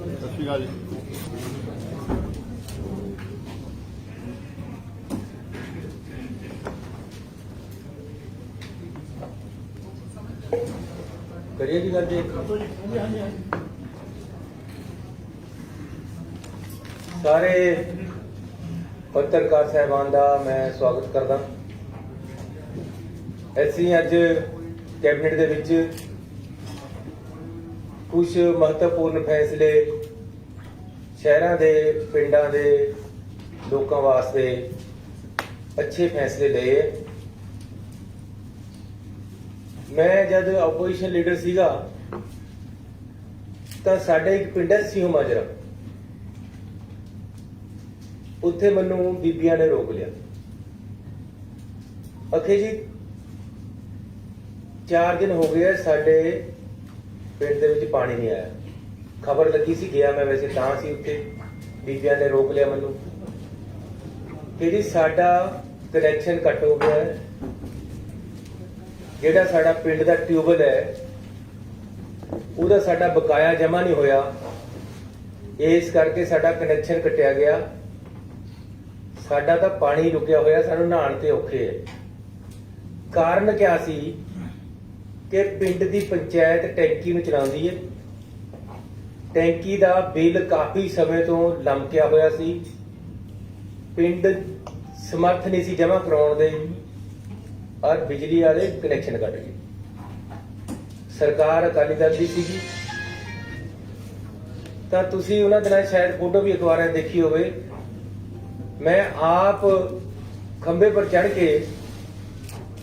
ਸਤਿ ਸ਼੍ਰੀ ਅਕਾਲ ਜੀ। करिए जी गल जी। सारे पत्रकार साहबान का मैं स्वागत करदा। ऐसी अज कैबिनेट दे विच कुछ महत्वपूर्ण फैसले शहरां दे पिंडां दे लोकां वास्ते अच्छे फैसले लए। मैं जब ओपोजिशन लीडर सीगा तो साडे एक पिंड है सिंह माजरा, उत्थे मैनू बीबियां ने रोक लिया। आखे जी 4 दिन हो गए साडे पिंड दे विच पानी नहीं आया। खबर लगी सी, गया मैं वैसे तां सी उत्थे, बीबियां ने रोक लिया मैनू कि जी साडा कनैक्शन कट हो गया है, ਜਿਹੜਾ ਸਾਡਾ ਪਿੰਡ ਦਾ ਟਿਊਬਲ ਹੈ ਉਹਦਾ ਸਾਡਾ ਬਕਾਇਆ ਜਮਾ ਨਹੀਂ ਹੋਇਆ, ਇਸ ਕਰਕੇ ਸਾਡਾ ਕਨੈਕਸ਼ਨ ਕੱਟਿਆ ਗਿਆ। ਸਾਡਾ ਤਾਂ ਪਾਣੀ ਰੁਕਿਆ ਹੋਇਆ, ਸਾਨੂੰ ਨਹਾਉਣ ਤੇ ਔਖੇ ਹੈ। ਕਾਰਨ ਕਿਆ ਸੀ ਕਿ ਪਿੰਡ ਦੀ ਪੰਚਾਇਤ ਟੈਂਕੀ ਨੂੰ ਚਲਾਉਂਦੀ ਹੈ। ਟੈਂਕੀ ਦਾ ਬਿੱਲ ਕਾਫੀ ਸਮੇਂ ਤੋਂ ਲਮਕਿਆ ਹੋਇਆ ਸੀ, ਪਿੰਡ ਸਮਰਥ ਨਹੀਂ ਸੀ ਜਮਾ ਕਰਾਉਣ ਦੇ, और बिजली वाले कनैक्शन कट गए। सरकार अकाली दल की सी, तो तुसी उन्हां दिनां शायद फोटो भी अखबारां देखी होवे। मैं आप खंबे पर चढ़ के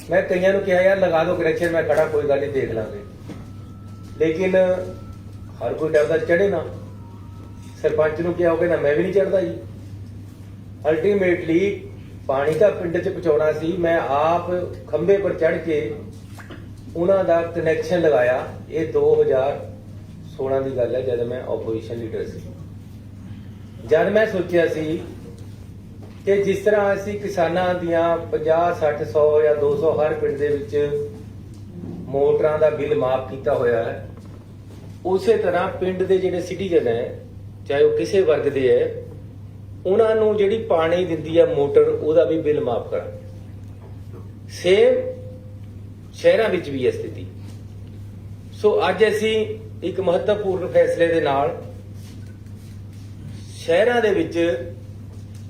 मैं कईयां नूं कहा यार लगा दो कनैक्शन, मैं खड़ा कोई गल नहीं देख लांगे, लेकिन हर कोई डरदा चढ़े ना। सरपंच नूं कहा होवे ना, मैं भी नहीं चढ़दा जी। अल्टीमेटली पानी तो पिंड च पहुंचाना सी, मैं आप खंबे पर चढ़ के उन्हां दा कनैक्शन लगाया। ये 2016 की गल है, जब मैं ओपोजिशन लीडर सी। जब मैं सोचा सी कि जिस तरह असी किसानां दियां 50, 60, 100 या 200 हर पिंड दे विच मोटरां दा बिल माफ किया होया है, उसे तरह पिंड दे जिहड़े सिटीजन है, चाहे वो किसी वर्ग दे है, ਉਹਨਾਂ ਨੂੰ ਜਿਹੜੀ ਪਾਣੀ ਦਿੰਦੀ ਹੈ ਮੋਟਰ, ਉਹਦਾ ਵੀ ਬਿੱਲ ਮਾਫ ਕਰਾਂਗੇ। ਸੇਮ ਸ਼ਹਿਰਾਂ ਵਿੱਚ ਵੀ ਇਹ ਸਥਿਤੀ। ਸੋ ਅੱਜ ਅਸੀਂ ਇੱਕ ਮਹੱਤਵਪੂਰਨ ਫੈਸਲੇ ਦੇ ਨਾਲ ਸ਼ਹਿਰਾਂ ਦੇ ਵਿੱਚ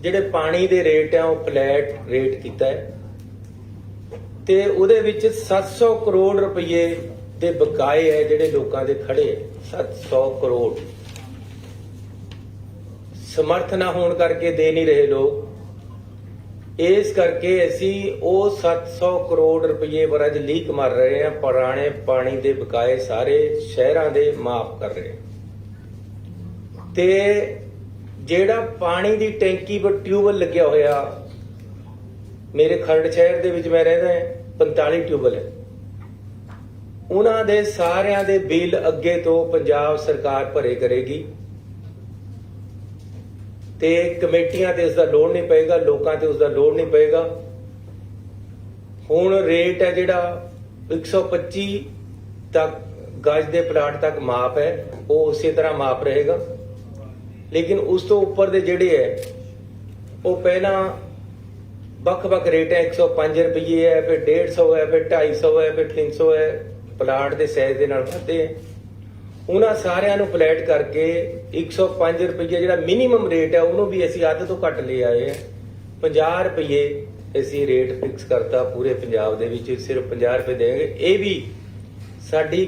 ਜਿਹੜੇ ਪਾਣੀ ਦੇ ਰੇਟ ਆ ਉਹ ਫਲੈਟ ਰੇਟ ਕੀਤਾ ਹੈ, ਤੇ ਉਹਦੇ ਵਿੱਚ 700 ਕਰੋੜ ਰੁਪਏ ਦੇ ਬਕਾਏ ਹੈ ਜਿਹੜੇ ਲੋਕਾਂ ਦੇ ਖੜੇ ਹੈ। 700 ਕਰੋੜ ਸਮਰਥ ਨਾ ਹੋਣ ਕਰਕੇ ਦੇ ਨਹੀਂ ਰਹੇ ਲੋਕ, ਇਸ ਕਰਕੇ ਅਸੀਂ ਉਹ 700 ਕਰੋੜ ਰੁਪਏ ਪਰ ਅੱਜ ਲੀਕ ਮਾਰ ਰਹੇ ਹਾਂ। ਪੁਰਾਣੇ ਪਾਣੀ ਦੇ ਬਕਾਏ ਸਾਰੇ ਸ਼ਹਿਰਾਂ ਦੇ ਮਾਫ ਕਰ ਰਹੇ ਹਾਂ। ਤੇ ਜਿਹੜਾ ਪਾਣੀ ਦੀ ਟੈਂਕੀ ਪਰ ਟਿਊਬਲ ਲੱਗਿਆ ਹੋਇਆ, ਮੇਰੇ ਖਰੜ ਸ਼ਹਿਰ ਦੇ ਵਿੱਚ ਮੈਂ ਰਹਿੰਦਾ 45 ਟਿਊਬਲ ਹੈ, ਉਹਨਾਂ ਦੇ ਸਾਰਿਆਂ ਦੇ ਬਿੱਲ ਅੱਗੇ ਤੋਂ ਪੰਜਾਬ ਸਰਕਾਰ ਭਰੇ ਕਰੇਗੀ, ਤੇ ਕਮੇਟੀਆਂ ਤੇ ਉਸ ਦਾ ਲੋਡ ਨਹੀਂ ਪਏਗਾ, ਲੋਕਾਂ ਤੇ ਉਸ ਦਾ ਲੋਡ ਨਹੀਂ ਪਏਗਾ। ਹੁਣ ਰੇਟ ਹੈ ਜਿਹੜਾ 125 ਤੱਕ ਗਜ ਦੇ ਪਲਾਟ ਤੱਕ ਮਾਫ ਹੈ, ਉਹ ਉਸੇ ਤਰ੍ਹਾਂ ਮਾਫ ਰਹੇਗਾ। ਲੇਕਿਨ ਉਸ ਤੋਂ ਉੱਪਰ ਦੇ ਜਿਹੜੇ ਹੈ ਉਹ ਪਹਿਲਾਂ ਵੱਖ-ਵੱਖ ਰੇਟ ਹੈ। 105 ਰੁਪਏ ਹੈ, ਫਿਰ 150 ਹੈ, ਫਿਰ 250 ਹੈ, ਫਿਰ 300 ਹੈ, ਪਲਾਟ ਦੇ ਸਾਈਜ਼ ਦੇ ਨਾਲ ਵੱਧਦੇ ਹੈ। ਉਹਨਾਂ ਸਾਰਿਆਂ ਨੂੰ ਫਲੈਟ ਕਰਕੇ 105 ਰੁਪਏ ਜਿਹੜਾ ਮਿਨੀਮਮ ਰੇਟ ਹੈ ਉਹਨੂੰ ਵੀ ਅਸੀਂ ਅੱਧ ਤੋਂ ਘੱਟ ਲੈ ਆਏ ਹਾਂ। 50 ਰੁਪਏ ਅਸੀਂ ਰੇਟ ਫਿਕਸ ਕਰਤਾ ਪੂਰੇ ਪੰਜਾਬ ਦੇ ਵਿੱਚ, ਸਿਰਫ 50 ਰੁਪਏ ਦੇਣਗੇ। ਇਹ ਵੀ ਸਾਡੀ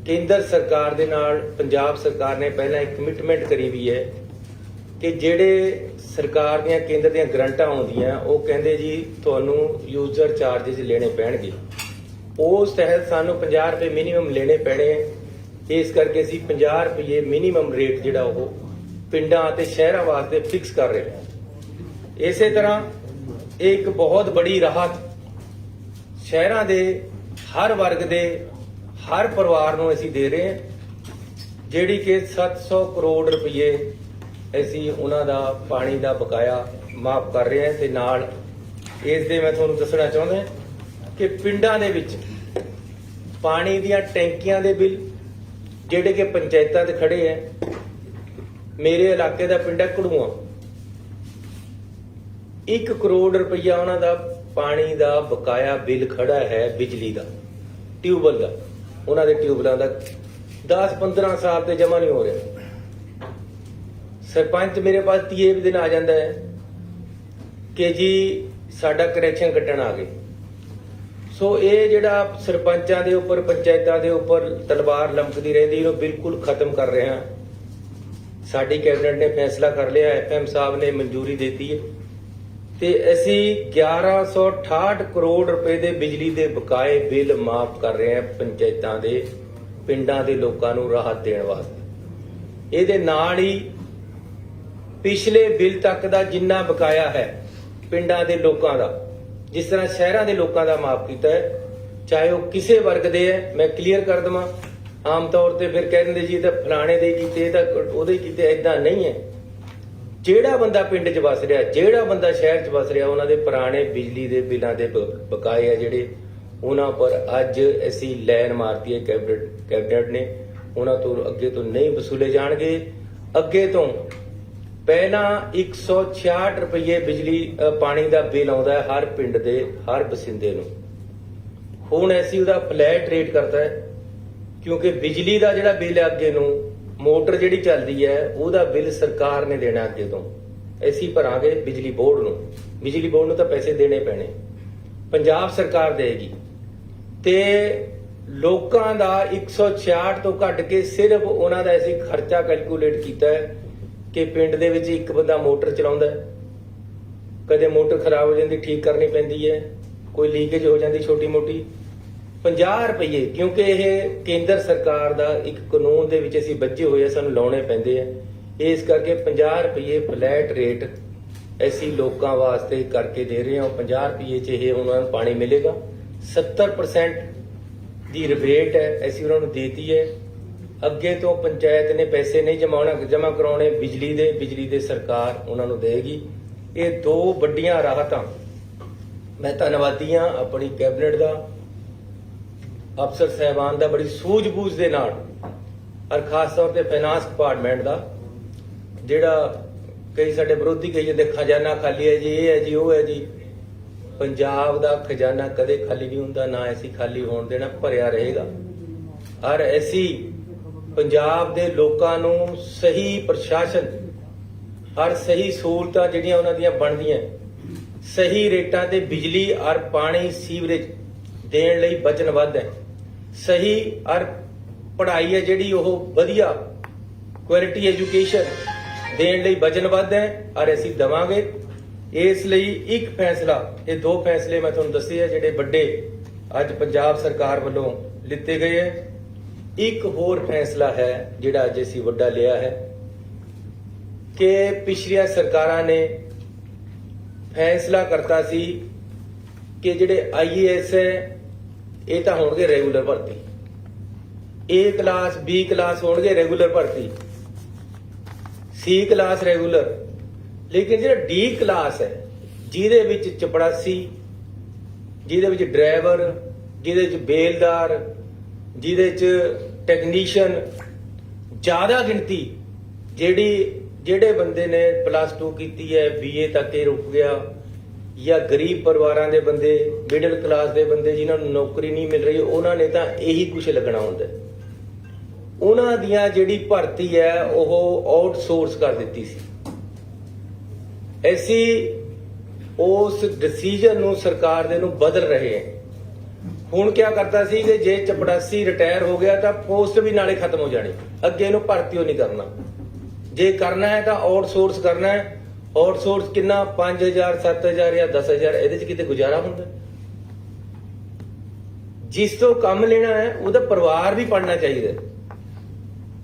ਕੇਂਦਰ ਸਰਕਾਰ ਦੇ ਨਾਲ ਪੰਜਾਬ ਸਰਕਾਰ ਨੇ ਪਹਿਲਾਂ ਇੱਕ ਕਮਿਟਮੈਂਟ ਕਰੀ ਵੀ ਹੈ ਕਿ ਜਿਹੜੇ ਸਰਕਾਰ ਦੀਆਂ ਕੇਂਦਰ ਦੀਆਂ ਗਰੰਟਾਂ ਆਉਂਦੀਆਂ ਉਹ ਕਹਿੰਦੇ ਜੀ ਤੁਹਾਨੂੰ ਯੂਜ਼ਰ ਚਾਰजेस ਲੈਣੇ ਪੈਣਗੇ, ਉਸ ਤਹਿਤ ਸਾਨੂੰ 50 ਰੁਪਏ ਮਿਨੀਮਮ ਲੈਣੇ ਪੈਣੇ। ਇਸ ਕਰਕੇ ਅਸੀਂ 50 ਰੁਪਏ ਮਿਨੀਮਮ ਰੇਟ ਜਿਹੜਾ ਉਹ ਪਿੰਡਾਂ ਅਤੇ ਸ਼ਹਿਰਾਂ ਵਾਸਤੇ ਫਿਕਸ ਕਰ ਰਹੇ ਹਾਂ। ਇਸੇ ਤਰ੍ਹਾਂ ਇਹ ਇੱਕ ਬਹੁਤ ਬੜੀ ਰਾਹਤ ਸ਼ਹਿਰਾਂ ਦੇ ਹਰ ਵਰਗ ਦੇ ਹਰ ਪਰਿਵਾਰ ਨੂੰ ਅਸੀਂ ਦੇ ਰਹੇ ਹਾਂ, ਜਿਹੜੀ ਕਿ 700 ਕਰੋੜ ਰੁਪਏ ਅਸੀਂ ਉਹਨਾਂ ਦਾ ਪਾਣੀ ਦਾ ਬਕਾਇਆ ਮਾਫ ਕਰ ਰਹੇ ਹਾਂ। ਤੇ ਨਾਲ ਇਸ ਦੇ ਮੈਂ ਤੁਹਾਨੂੰ ਦੱਸਣਾ ਚਾਹੁੰਦਾ ਕਿ ਪਿੰਡਾਂ ਦੇ ਵਿੱਚ ਪਾਣੀ ਦੀਆਂ ਟੈਂਕੀਆਂ ਦੇ ਬਿੱਲ, ਜਿਹੜੇ ਕਿ ਪੰਚਾਇਤਾਂ ਤੇ ਖੜੇ ਹੈ। ਮੇਰੇ ਇਲਾਕੇ ਦਾ ਪਿੰਡ ਹੈ ਕੜੂਆ, 1 ਕਰੋੜ ਰੁਪਈਆ ਉਹਨਾਂ ਦਾ ਪਾਣੀ ਦਾ ਬਕਾਇਆ ਬਿੱਲ ਖੜਾ ਹੈ, ਬਿਜਲੀ ਦਾ, ਟਿਊਬਵੈੱਲ ਦਾ, ਉਹਨਾਂ ਦੇ ਟਿਊਬਵੈੱਲਾਂ ਦਾ 10-15 ਸਾਲ ਤੇ ਜਮਾ ਨਹੀਂ ਹੋ ਰਿਹਾ। ਸਰਪੰਚ ਮੇਰੇ ਪਾਸ 30 ਦਿਨ ਆ ਜਾਂਦਾ ਹੈ ਕਿ ਜੀ ਸਾਡਾ ਕਨੈਕਸ਼ਨ ਕੱਟਣ ਆ ਗਏ। ਸੋ ਇਹ ਜਿਹੜਾ ਸਰਪੰਚਾਂ ਦੇ ਉੱਪਰ, ਪੰਚਾਇਤਾਂ ਦੇ ਉੱਪਰ ਤਲਵਾਰ ਲਮਕਦੀ ਰਹਿੰਦੀ, ਇਹਨੂੰ ਬਿਲਕੁਲ ਖਤਮ ਕਰ ਰਹੇ ਹਾਂ। ਸਾਡੀ ਕੈਬਨਿਟ ਨੇ ਫੈਸਲਾ ਕਰ ਲਿਆ, FM ਸਾਹਿਬ ਨੇ ਮਨਜ਼ੂਰੀ ਦਿੱਤੀ ਹੈ ਤੇ ਅਸੀਂ 1168 ਕਰੋੜ ਰੁਪਏ ਦੇ ਬਿਜਲੀ ਦੇ ਬਕਾਏ ਬਿੱਲ ਮਾਫ ਕਰ ਰਹੇ ਹਾਂ ਪੰਚਾਇਤਾਂ ਦੇ, ਪਿੰਡਾਂ ਦੇ ਲੋਕਾਂ ਨੂੰ ਰਾਹਤ ਦੇਣ ਵਾਸਤੇ। ਇਹਦੇ ਨਾਲ ਹੀ ਪਿਛਲੇ ਬਿੱਲ ਤੱਕ ਦਾ ਜਿੰਨਾ ਬਕਾਇਆ ਹੈ ਪਿੰਡਾਂ ਦੇ ਲੋਕਾਂ ਦਾ, ਜਿਸ ਤਰ੍ਹਾਂ ਸ਼ਹਿਰਾਂ ਦੇ ਲੋਕਾਂ ਦਾ ਮਾਫ ਕੀਤਾ ਹੈ, ਚਾਹੇ ਉਹ ਕਿਸੇ ਵਰਗ ਦੇ ਹੈ। ਮੈਂ ਕਲੀਅਰ ਕਰ ਦਵਾਂ, ਆਮ ਤੌਰ ਤੇ ਫਿਰ ਕਹਿ ਦਿੰਦੇ ਜੀ ਇਹ ਤਾਂ ਫਲਾਣੇ ਦੇ ਕੀਤੇ, ਇਹ ਤਾਂ ਉਹਦੇ ਕੀਤੇ। ਏਦਾਂ ਨਹੀਂ ਹੈ। ਜਿਹੜਾ ਬੰਦਾ ਪਿੰਡ 'ਚ ਵਸ ਰਿਹਾ, ਜਿਹੜਾ ਬੰਦਾ ਸ਼ਹਿਰ 'ਚ ਵਸ ਰਿਹਾ, ਉਹਨਾਂ ਦੇ ਪੁਰਾਣੇ ਬਿਜਲੀ ਦੇ ਬਿੱਲਾਂ ਦੇ ਬਕਾਏ ਆ ਜਿਹੜੇ, ਉਹਨਾਂ ਪਰ ਅੱਜ ਅਸੀਂ ਲਾਈਨ ਮਾਰਤੀ ਹੈ ਕੈਬਨਿਟ ਨੇ। ਉਹਨਾਂ ਤੋਂ ਅੱਗੇ ਤੋਂ ਨਹੀਂ ਵਸੂਲੇ ਜਾਣਗੇ। ਅੱਗੇ ਤੋਂ ਪਹਿਲਾਂ 166 ਰੁਪਏ ਬਿਜਲੀ ਪਾਣੀ ਦਾ ਬਿੱਲ ਆਉਂਦਾ ਹੈ ਹਰ ਪਿੰਡ ਦੇ, ਹਰ ਬਸਿੰਦੇ ਨੂੰ। ਹੁਣ ਅਸੀਂ ਉਹਦਾ ਫਲੈਟ ਰੇਟ ਕਰਤਾ ਹੈ, ਕਿਉਂਕਿ ਬਿਜਲੀ ਦਾ ਜਿਹੜਾ ਬਿੱਲ ਹੈ ਅੱਗੇ ਨੂੰ, ਮੋਟਰ ਜਿਹੜੀ ਚੱਲਦੀ ਹੈ ਉਹਦਾ ਬਿੱਲ ਸਰਕਾਰ ਨੇ ਦੇਣਾ ਅੱਗੇ ਤੋਂ, ਅਸੀਂ ਭਰਾਂਗੇ ਬਿਜਲੀ ਬੋਰਡ ਨੂੰ। ਬਿਜਲੀ ਬੋਰਡ ਨੂੰ ਤਾਂ ਪੈਸੇ ਦੇਣੇ ਪੈਣੇ, ਪੰਜਾਬ ਸਰਕਾਰ ਦੇਗੀ। ਤੇ ਲੋਕਾਂ ਦਾ 166 ਤੋਂ ਘੱਟ ਕੇ ਸਿਰਫ ਉਹਨਾਂ ਦਾ ਅਸੀਂ ਖਰਚਾ ਕੈਲਕੂਲੇਟ ਕੀਤਾ ਹੈ ਕਿ ਪਿੰਡ ਦੇ ਵਿੱਚ ਇੱਕ ਬੰਦਾ ਮੋਟਰ ਚਲਾਉਂਦਾ, ਕਦੇ ਮੋਟਰ ਖਰਾਬ ਹੋ ਜਾਂਦੀ, ਠੀਕ ਕਰਨੀ ਪੈਂਦੀ ਹੈ, ਕੋਈ ਲੀਕੇਜ ਹੋ ਜਾਂਦੀ ਛੋਟੀ ਮੋਟੀ, 50 ਰੁਪਏ। ਕਿਉਂਕਿ ਇਹ ਕੇਂਦਰ ਸਰਕਾਰ ਦਾ ਇੱਕ ਕਾਨੂੰਨ ਦੇ ਵਿੱਚ ਅਸੀਂ ਬੱਝੇ ਹੋਏ ਆ, ਸਾਨੂੰ ਲਾਉਣੇ ਪੈਂਦੇ ਆ। ਇਸ ਕਰਕੇ 50 ਰੁਪਏ ਫਲੈਟ ਰੇਟ ਅਸੀਂ ਲੋਕਾਂ ਵਾਸਤੇ ਕਰਕੇ ਦੇ ਰਹੇ ਹਾਂ। 50 ਰੁਪਏ 'ਚ ਇਹ ਉਹਨਾਂ ਨੂੰ ਪਾਣੀ ਮਿਲੇਗਾ। 70% ਦੀ ਰਿਬੇਟ ਹੈ ਅਸੀਂ ਉਹਨਾਂ ਨੂੰ ਦੇਤੀ ਹੈ। ਅੱਗੇ ਤੋਂ ਪੰਚਾਇਤ ਨੇ ਪੈਸੇ ਨਹੀਂ ਜਮਾ ਕਰਾਉਣੇ ਬਿਜਲੀ ਦੇ ਸਰਕਾਰ ਉਹਨਾਂ ਨੂੰ ਦੇਗੀ। ਇਹ 2 ਵੱਡੀਆਂ ਰਾਹਤਾਂ। ਮੈਂ ਧੰਨਵਾਦੀ ਹਾਂ ਆਪਣੀ ਕੈਬਨਿਟ ਦਾ, ਅਫਸਰ ਸਾਹਿਬਾਨ ਦਾ, ਬੜੀ ਸੂਝ-ਬੂਝ ਦੇ ਨਾਲ, ਔਰ ਖਾਸ ਤੌਰ ਤੇ ਫਾਈਨਾਂਸ ਡਿਪਾਰਟਮੈਂਟ ਦਾ, ਜਿਹੜਾ ਕਈ ਸਾਡੇ ਵਿਰੋਧੀ ਕਹੀ ਜਾਂਦੇ ਖਜ਼ਾਨਾ ਖਾਲੀ ਹੈ ਜੀ, ਇਹ ਹੈ ਜੀ, ਉਹ ਹੈ ਜੀ। ਪੰਜਾਬ ਦਾ ਖਜ਼ਾਨਾ ਕਦੇ ਖਾਲੀ ਨਹੀਂ ਹੁੰਦਾ, ਨਾ ਅਸੀਂ ਖਾਲੀ ਹੋਣ ਦੇਣਾ, ਭਰਿਆ ਰਹੇਗਾ। ਔਰ ਅਸੀਂ ਪੰਜਾਬ ਦੇ ਲੋਕਾਂ ਨੂੰ ਸਹੀ ਪ੍ਰਸ਼ਾਸਨ, ਔਰ ਸਹੀ ਸਹੂਲਤਾਂ ਜਿਹੜੀਆਂ ਉਹਨਾਂ ਦੀਆਂ ਬਣਦੀਆਂ, ਸਹੀ ਰੇਟਾਂ ਤੇ ਬਿਜਲੀ ਔਰ ਪਾਣੀ ਸੀਵਰੇਜ ਦੇਣ ਲਈ ਵਚਨਬੱਧ ਹੈ। ਸਹੀ ਔਰ ਪੜ੍ਹਾਈ ਹੈ ਜਿਹੜੀ ਉਹ ਵਧੀਆ ਕੁਆਲਿਟੀ ਐਜੂਕੇਸ਼ਨ ਦੇਣ ਲਈ ਵਚਨਬੱਧ ਹੈ, ਔਰ ਅਸੀਂ ਦੇਵਾਂਗੇ। ਇਸ ਲਈ ਇੱਕ ਫੈਸਲਾ, ਇਹ 2 ਫੈਸਲੇ ਮੈਂ ਤੁਹਾਨੂੰ ਦੱਸੇ ਆ ਜਿਹੜੇ ਵੱਡੇ ਅੱਜ ਪੰਜਾਬ ਸਰਕਾਰ ਵੱਲੋਂ ਲਿੱਤੇ ਗਏ ਹੈ। ਇੱਕ ਹੋਰ ਫੈਸਲਾ ਹੈ ਜਿਹੜਾ ਅੱਜ ਅਸੀਂ ਵੱਡਾ ਲਿਆ ਹੈ ਕਿ ਪਿਛਲੀਆਂ ਸਰਕਾਰਾਂ ਨੇ ਫੈਸਲਾ ਕਰਤਾ ਸੀ ਕਿ ਜਿਹੜੇ IAS ਹੈ ਇਹ ਤਾਂ ਹੋਣਗੇ ਰੈਗੂਲਰ ਭਰਤੀ, A ਕਲਾਸ B ਕਲਾਸ ਹੋਣਗੇ ਰੈਗੂਲਰ ਭਰਤੀ, C ਕਲਾਸ ਰੈਗੂਲਰ। ਲੇਕਿਨ ਜਿਹੜਾ D ਕਲਾਸ ਹੈ, ਜਿਹਦੇ ਵਿੱਚ ਚਪੜਾਸੀ, ਜਿਹਦੇ ਵਿੱਚ ਡਰਾਈਵਰ, ਜਿਹਦੇ ਵਿੱਚ ਬੇਲਦਾਰ, ਜਿਹਦੇ ਚ ਟੈਕਨੀਸ਼ੀਅਨ, ਜ਼ਿਆਦਾ ਗਿਣਤੀ ਜਿਹੜੇ ਬੰਦੇ ਨੇ +2 ਕੀਤੀ ਹੈ, BA ਤੱਕ ਇਹ ਰੁਕ ਗਿਆ, ਜਾਂ ਗਰੀਬ ਪਰਿਵਾਰਾਂ ਦੇ ਬੰਦੇ, ਮਿਡਲ ਕਲਾਸ ਦੇ ਬੰਦੇ ਜਿਨ੍ਹਾਂ ਨੂੰ ਨੌਕਰੀ ਨਹੀਂ ਮਿਲ ਰਹੀ, ਉਹਨਾਂ ਨੇ ਤਾਂ ਇਹੀ ਕੁਝ ਲੱਗਣਾ ਹੁੰਦਾ। ਉਹਨਾਂ ਦੀਆਂ ਜਿਹੜੀ ਭਰਤੀ ਹੈ ਉਹ ਆਊਟਸੋਰਸ ਕਰ ਦਿੱਤੀ ਸੀ। ਅਸੀਂ ਉਸ ਡਿਸੀਜਨ ਨੂੰ ਸਰਕਾਰ ਦੇ ਨੂੰ ਬਦਲ ਰਹੇ ਹਾਂ। ਹੁਣ ਕੀ ਕਰਤਾ ਸੀ ਕਿ ਜੇ ਚਪੜਾਸੀ ਰਿਟਾਇਰ ਹੋ ਗਿਆ ਤਾਂ ਪੋਸਟ ਵੀ ਨਾਲੇ ਖਤਮ ਹੋ ਜਾਣੀ, ਅੱਗੇ ਇਹਨੂੰ ਭਰਤੀ ਹੋ ਨਹੀਂ ਕਰਨਾ। ਜੇ ਕਰਨਾ ਹੈ ਤਾਂ ਆਊਟਸੋਰਸ ਕਰਨਾ ਹੈ। ਆਊਟਸੋਰਸ ਕਿੰਨਾ, 5000 7000 ਜਾਂ 10000, ਇਹਦੇ ਚ ਕਿਤੇ ਗੁਜ਼ਾਰਾ ਹੁੰਦਾ? ਜਿਸ ਤੋਂ ਕੰਮ ਲੈਣਾ ਹੈ ਉਹਦਾ ਪਰਿਵਾਰ ਵੀ ਪੜਨਾ ਚਾਹੀਦਾ।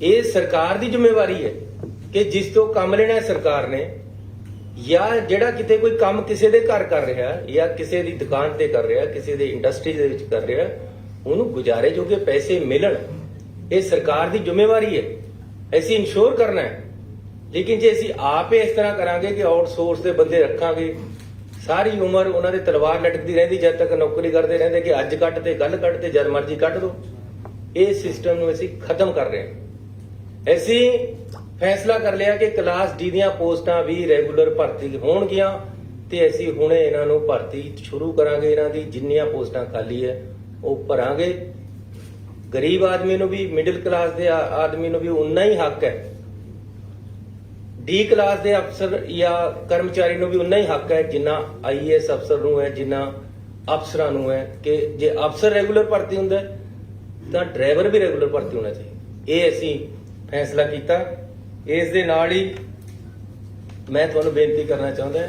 ਇਹ ਸਰਕਾਰ ਦੀ ਜ਼ਿੰਮੇਵਾਰੀ ਹੈ ਕਿ ਜਿਸ ਤੋਂ ਕੰਮ ਲੈਣਾ ਹੈ ਸਰਕਾਰ ਨੇ, ਜਾਂ ਜਿਹੜਾ ਕਿਤੇ ਕੋਈ ਕੰਮ ਕਿਸੇ ਦੇ ਘਰ ਕਰ ਰਿਹਾ, ਜਾਂ ਕਿਸੇ ਦੀ ਦੁਕਾਨ ਤੇ ਕਰ ਰਿਹਾ, ਕਿਸੇ ਦੇ ਇੰਡਸਟਰੀ ਦੇ ਵਿੱਚ ਕਰ ਰਿਹਾ, ਉਹਨੂੰ ਗੁਜ਼ਾਰੇ ਜੋਗੇ ਪੈਸੇ ਮਿਲਣ। ਇਹ ਸਰਕਾਰ ਦੀ ਜ਼ਿੰਮੇਵਾਰੀ ਹੈ, ਅਸੀਂ ਇਨਸ਼ੋਰ ਕਰਨਾ ਹੈ। ਲੇਕਿਨ ਜੇ ਅਸੀਂ ਆਪ ਹੀ ਇਸ ਤਰ੍ਹਾਂ ਕਰਾਂਗੇ ਕਿ ਆਊਟਸੋਰਸ ਦੇ ਬੰਦੇ ਰੱਖਾਂਗੇ, ਸਾਰੀ ਉਮਰ ਉਹਨਾਂ ਦੇ ਤਲਵਾਰ ਲਟਕਦੀ ਰਹਿੰਦੀ ਜਦ ਤੱਕ ਨੌਕਰੀ ਕਰਦੇ ਰਹਿੰਦੇ ਕਿ ਅੱਜ ਕੱਢ ਤੇ ਕੱਲ ਕੱਢ ਤੇ ਜਦ ਮਰਜ਼ੀ ਕੱਢ ਦੋ। ਇਹ ਸਿਸਟਮ ਨੂੰ ਅਸੀਂ ਖਤਮ ਕਰ ਰਹੇ ਹਾਂ। ਅਸੀਂ ਫੈਸਲਾ ਕਰ ਲਿਆ ਕਿ ਕਲਾਸ ਡੀ ਦੀਆਂ ਪੋਸਟਾਂ ਵੀ ਰੈਗੂਲਰ ਭਰਤੀ ਹੋਣਗੀਆਂ ਤੇ ਅਸੀਂ ਹੁਣੇ ਇਹਨਾਂ ਨੂੰ ਭਰਤੀ ਸ਼ੁਰੂ ਕਰਾਂਗੇ। ਇਹਨਾਂ ਦੀ ਜਿੰਨੀਆਂ ਪੋਸਟਾਂ ਖਾਲੀ ਹੈ ਉਹ ਭਰਾਂਗੇ। ਗਰੀਬ ਆਦਮੀ ਨੂੰ ਵੀ, ਮਿਡਲ ਕਲਾਸ ਦੇ ਆਦਮੀ ਨੂੰ ਵੀ ਉਨਾ ਹੀ ਹੱਕ ਹੈ। ਡੀ ਕਲਾਸ ਦੇ ਅਫਸਰ ਜਾਂ ਕਰਮਚਾਰੀ ਨੂੰ ਵੀ ਉਨਾ ਹੀ ਹੱਕ ਹੈ ਜਿੰਨਾ ਆਈਏਐਸ ਅਫਸਰ ਨੂੰ ਹੈ, ਜਿੰਨਾ ਅਫਸਰਾਂ ਨੂੰ ਹੈ। ਕਿ ਜੇ ਅਫਸਰ ਰੈਗੂਲਰ ਭਰਤੀ ਹੁੰਦਾ ਤਾਂ ਡਰਾਈਵਰ ਵੀ ਰੈਗੂਲਰ ਭਰਤੀ ਹੋਣਾ ਚਾਹੀਦਾ। ਇਹ ਅਸੀਂ ਫੈਸਲਾ ਕੀਤਾ। ਇਸ ਦੇ ਨਾਲ ਹੀ ਮੈਂ ਤੁਹਾਨੂੰ ਬੇਨਤੀ ਕਰਨਾ ਚਾਹੁੰਦਾ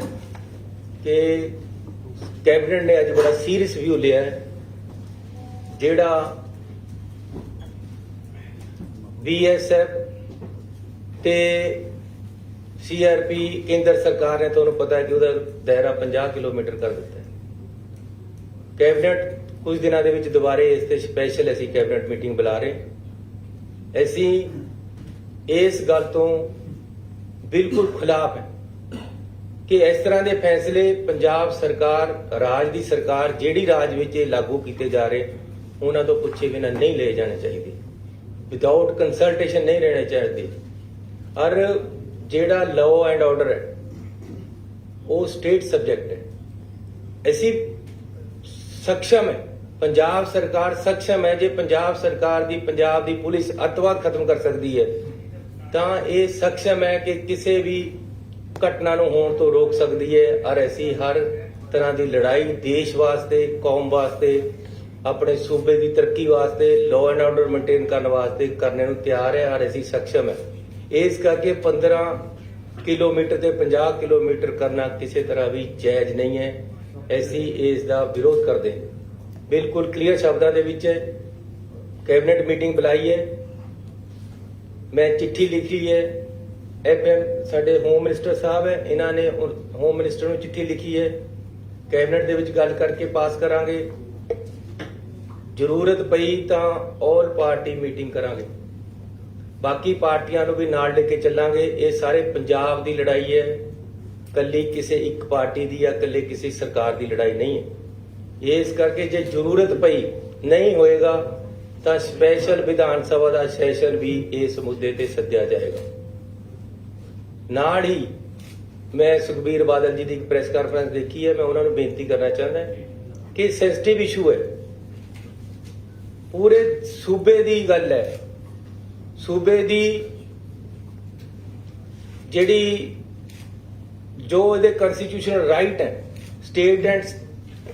ਕਿ ਕੈਬਨਿਟ ਨੇ ਅੱਜ ਬੜਾ ਸੀਰੀਅਸ ਵਿਊ ਲਿਆ ਹੈ। ਜਿਹੜਾ BSF ਤੇ CRP ਕੇਂਦਰ ਸਰਕਾਰ ਨੇ, ਤੁਹਾਨੂੰ ਪਤਾ ਹੈ ਕਿ ਉਹਦਾ ਦਾਇਰਾ 50 ਕਿਲੋਮੀਟਰ ਕਰ ਦਿੱਤਾ ਹੈ। ਕੈਬਨਿਟ ਕੁਝ ਦਿਨਾਂ ਦੇ ਵਿੱਚ ਦੁਬਾਰੇ ਇਸ ਤੇ ਸਪੈਸ਼ਲ ਅਸੀਂ ਕੈਬਨਿਟ ਮੀਟਿੰਗ ਬੁਲਾ ਰਹੇ। ਅਸੀਂ ਇਸ ਗੱਲ ਤੋਂ ਬਿਲਕੁਲ ਖਿਲਾਫ ਹੈ ਕਿ ਇਸ ਤਰ੍ਹਾਂ ਦੇ ਫੈਸਲੇ ਪੰਜਾਬ ਸਰਕਾਰ, ਰਾਜ ਦੀ ਸਰਕਾਰ ਜਿਹੜੀ ਰਾਜ ਵਿੱਚ ਇਹ ਲਾਗੂ ਕੀਤੇ ਜਾ ਰਹੇ, ਉਹਨਾਂ ਤੋਂ ਪੁੱਛੇ ਬਿਨਾਂ ਨਹੀਂ ਲਏ ਜਾਣੇ ਚਾਹੀਦੇ। ਵਿਦਆਊਟ ਕੰਸਲਟੇਸ਼ਨ ਨਹੀਂ ਰਹਿਣੇ ਚਾਹੀਦੇ। ਔਰ ਜਿਹੜਾ ਲਾਅ ਐਂਡ ਆਰਡਰ ਹੈ ਉਹ ਸਟੇਟ ਸਬਜੈਕਟ ਹੈ। ਅਸੀਂ ਸક્ષਮ ਹੈ, ਪੰਜਾਬ ਸਰਕਾਰ ਸક્ષਮ ਹੈ। ਜੇ ਪੰਜਾਬ ਸਰਕਾਰ ਦੀ, ਪੰਜਾਬ ਦੀ ਪੁਲਿਸ ਅੱਤਵਾਦ ਖਤਮ ਕਰ ਸਕਦੀ ਹੈ ਤਾਂ ਇਹ ਸક્ષਮ ਹੈ ਕਿ ਕਿਸੇ ਵੀ ਘਟਨਾ ਨੂੰ ਹੋਣ ਤੋਂ ਰੋਕ ਸਕਦੀ ਹੈ। ਔਰ ਅਸੀਂ ਹਰ ਤਰ੍ਹਾਂ ਦੀ ਲੜਾਈ ਦੇਸ਼ ਵਾਸਤੇ, ਕੌਮ ਵਾਸਤੇ, ਆਪਣੇ ਸੂਬੇ ਦੀ ਤਰੱਕੀ ਵਾਸਤੇ, ਲਾਅ ਐਂਡ ਆਰਡਰ ਮੇਨਟੇਨ ਕਰਨ ਵਾਸਤੇ ਕਰਨੇ ਨੂੰ ਤਿਆਰ ਹੈ। ਔਰ ਅਸੀਂ ਸક્ષਮ ਹੈ। ਇਸ ਕਰਕੇ 15 ਕਿਲੋਮੀਟਰ ਤੇ 50 ਕਿਲੋਮੀਟਰ ਕਰਨਾ ਕਿਸੇ ਤਰ੍ਹਾਂ ਵੀ ਜਾਇਜ਼ ਨਹੀਂ ਹੈ। ਅਸੀਂ ਇਸ ਦਾ ਵਿਰੋਧ ਕਰਦੇ ਹਾਂ। ਬਿਲਕੁਲ ਕਲੀਅਰ ਸ਼ਬਦਾਂ ਦੇ ਵਿੱਚ ਕੈਬਨਿਟ ਮੀਟਿੰਗ ਬੁਲਾਈ ਹੈ। ਮੈਂ ਚਿੱਠੀ ਲਿਖੀ ਹੈ। FM ਸਾਡੇ ਹੋਮ ਮਿਨਿਸਟਰ ਸਾਹਿਬ ਹੈ, ਇਹਨਾਂ ਨੇ ਹੋਮ ਮਿਨਿਸਟਰ ਨੂੰ ਚਿੱਠੀ ਲਿਖੀ ਹੈ। ਕੈਬਨਿਟ ਦੇ ਵਿੱਚ ਗੱਲ ਕਰਕੇ ਪਾਸ ਕਰਾਂਗੇ। ਜ਼ਰੂਰਤ ਪਈ ਤਾਂ ਆਲ ਪਾਰਟੀ ਮੀਟਿੰਗ ਕਰਾਂਗੇ। ਬਾਕੀ ਪਾਰਟੀਆਂ ਨੂੰ ਵੀ ਨਾਲ ਲੈ ਕੇ ਚੱਲਾਂਗੇ। ਇਹ ਸਾਰੇ ਪੰਜਾਬ ਦੀ ਲੜਾਈ ਹੈ, ਕੱਲੀ ਕਿਸੇ ਇੱਕ ਪਾਰਟੀ ਦੀ ਜਾਂ ਕੱਲੇ ਕਿਸੇ ਸਰਕਾਰ ਦੀ ਲੜਾਈ ਨਹੀਂ ਹੈ। ਇਸ ਕਰਕੇ ਜੇ ਜ਼ਰੂਰਤ ਪਈ, ਨਹੀਂ ਹੋਏਗਾ ਤਾਂ ਸਪੈਸ਼ਲ ਵਿਧਾਨ ਸਭਾ ਦਾ ਸੈਸ਼ਨ ਵੀ ਇਸ ਮੁੱਦੇ ਤੇ ਸੱਦਿਆ ਜਾਏਗਾ। ਨਾਲ ਹੀ ਮੈਂ ਸੁਖਬੀਰ ਬਾਦਲ ਜੀ ਦੀ ਇੱਕ ਪ੍ਰੈਸ ਕਾਨਫਰੰਸ ਦੇਖੀ ਹੈ। ਮੈਂ ਉਹਨਾਂ ਨੂੰ ਬੇਨਤੀ ਕਰਨਾ ਚਾਹੁੰਦਾ ਕਿ ਸੈਂਸਿਟਿਵ ਇਸ਼ੂ ਹੈ, ਪੂਰੇ ਸੂਬੇ ਦੀ ਗੱਲ ਹੈ। ਸੂਬੇ ਦੀ ਜਿਹੜੀ ਜੋ ਇਹਦੇ ਕਨਸਟੀਟਿਊਸ਼ਨਲ ਰਾਈਟ ਹੈ, ਸਟੇਟ ਐਂਡ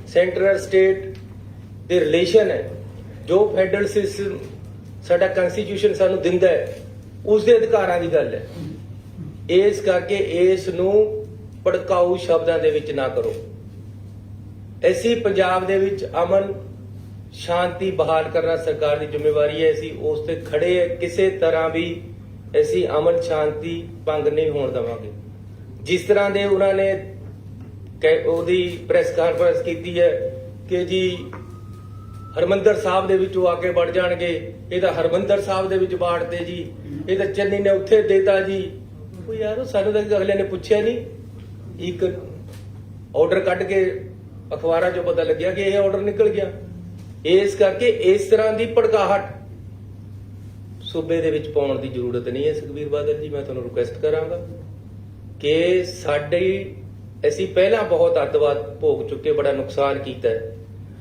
ਸੈਂਟਰਲ ਸਟੇਟ ਦੇ ਰਿਲੇਸ਼ਨ ਹੈ, ਜੋ ਫੈਡਰਲ ਸਿਸਟਮ ਸਾਡਾ ਕਨਸਟੀਟਿਊਸ਼ਨ ਸਾਨੂੰ ਦਿੰਦਾ ਹੈ, ਉਸ ਦੇ ਅਧਿਕਾਰਾਂ ਦੀ ਗੱਲ ਹੈ। ਇਸ ਕਰਕੇ ਇਸ ਨੂੰ ਭੜਕਾਊ ਸ਼ਬਦਾਂ ਦੇ ਵਿੱਚ ਨਾ ਕਰੋ। ਅਸੀਂ ਪੰਜਾਬ ਦੇ ਵਿੱਚ ਅਮਨ ਸ਼ਾਂਤੀ ਬਹਾਲ ਕਰਨਾ ਸਰਕਾਰ ਦੀ ਜ਼ਿੰਮੇਵਾਰੀ ਹੈ। ਅਸੀਂ ਉਸ ਤੇ ਖੜੇ ਹੈ। ਕਿਸੇ ਤਰ੍ਹਾਂ ਵੀ ਅਸੀਂ ਅਮਨ ਸ਼ਾਂਤੀ ਭੰਗ ਨਹੀਂ ਹੋਣ ਦੇਵਾਂਗੇ। ਜਿਸ ਤਰ੍ਹਾਂ ਦੇ ਉਹਨਾਂ ਨੇ ਉਹਦੀ ਪ੍ਰੈਸ ਕਾਨਫਰੰਸ ਕੀਤੀ ਹੈ ਕਿ ਜੀ ਹਰਮੰਦਰ ਸਾਹਿਬ ਦੇ ਵਿੱਚ ਉਹ ਆ ਕੇ ਵੜ ਜਾਣਗੇ, ਇਹ ਤਾਂ ਹਰਮੰਦਰ ਸਾਹਿਬ ਦੇ ਵਿੱਚ ਬਾੜਦੇ ਜੀ, ਇਹ ਤਾਂ ਚੰਨੀ ਨੇ ਉੱਥੇ ਦੇਤਾ ਜੀ। ਉਹ ਯਾਰ ਸਾਨੂੰ ਤਾਂ ਅਗਲੇ ਨੇ ਪੁੱਛਿਆ ਨਹੀਂ। ਇੱਕ ਆਰਡਰ ਕੱਢ ਕੇ ਅਖਬਾਰਾਂ 'ਚੋਂ ਪਤਾ ਲੱਗਿਆ ਕਿ ਇਹ ਆਰਡਰ ਨਿਕਲ ਗਿਆ। ਇਸ ਕਰਕੇ ਇਸ ਤਰ੍ਹਾਂ ਦੀ ਭੜਕਾਹਟ ਸੂਬੇ ਦੇ ਵਿੱਚ ਪਾਉਣ ਦੀ ਜ਼ਰੂਰਤ ਨਹੀਂ ਹੈ। ਸੁਖਬੀਰ ਬਾਦਲ ਜੀ, ਮੈਂ ਤੁਹਾਨੂੰ ਰਿਕੁਐਸਟ ਕਰਾਂਗਾ ਕਿ ਅਸੀਂ ਪਹਿਲਾਂ ਬਹੁਤ ਅੱਤਵਾਦ ਭੋਗ ਚੁੱਕੇ, ਬੜਾ ਨੁਕਸਾਨ ਕੀਤਾ ਹੈ।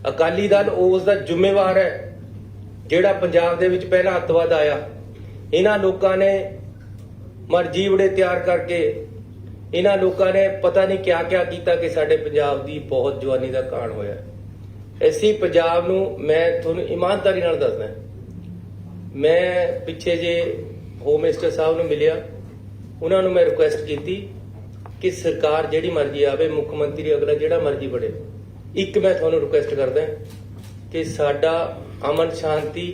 ਅਕਾਲੀ ਦਲ ਉਸ ਦਾ ਜ਼ਿੰਮੇਵਾਰ ਹੈ ਜਿਹੜਾ ਪੰਜਾਬ ਦੇ ਵਿੱਚ ਪਹਿਲਾਂ ਅੱਤਵਾਦ ਆਇਆ। ਇਹਨਾਂ ਲੋਕਾਂ ਨੇ ਮਰਜੀਵੜੇ ਤਿਆਰ ਕਰਕੇ, ਇਹਨਾਂ ਲੋਕਾਂ ਨੇ ਪਤਾ ਨਹੀਂ ਕਿਆ ਕਿਆ ਕੀਤਾ ਕਿ ਸਾਡੇ ਪੰਜਾਬ ਦੀ ਬਹੁਤ ਜਵਾਨੀ ਦਾ ਕਾਣ ਹੋਇਆ। ਅਸੀਂ ਪੰਜਾਬ ਨੂੰ, ਮੈਂ ਤੁਹਾਨੂੰ ਇਮਾਨਦਾਰੀ ਨਾਲ ਦੱਸਦਾ, ਮੈਂ ਪਿੱਛੇ ਜੇ ਹੋਮ ਮਿਨਿਸਟਰ ਸਾਹਿਬ ਨੂੰ ਮਿਲਿਆ, ਉਹਨਾਂ ਨੂੰ ਮੈਂ ਰਿਕੁਐਸਟ ਕੀਤੀ ਕਿ ਸਰਕਾਰ ਜਿਹੜੀ ਮਰਜ਼ੀ ਆਵੇ, ਮੁੱਖ ਮੰਤਰੀ ਅਗਲਾ ਜਿਹੜਾ ਮਰਜ਼ੀ ਬਣੇ, ਇੱਕ ਮੈਂ ਤੁਹਾਨੂੰ ਰਿਕੁਐਸਟ ਕਰਦਾ ਕਿ ਸਾਡਾ ਅਮਨ ਸ਼ਾਂਤੀ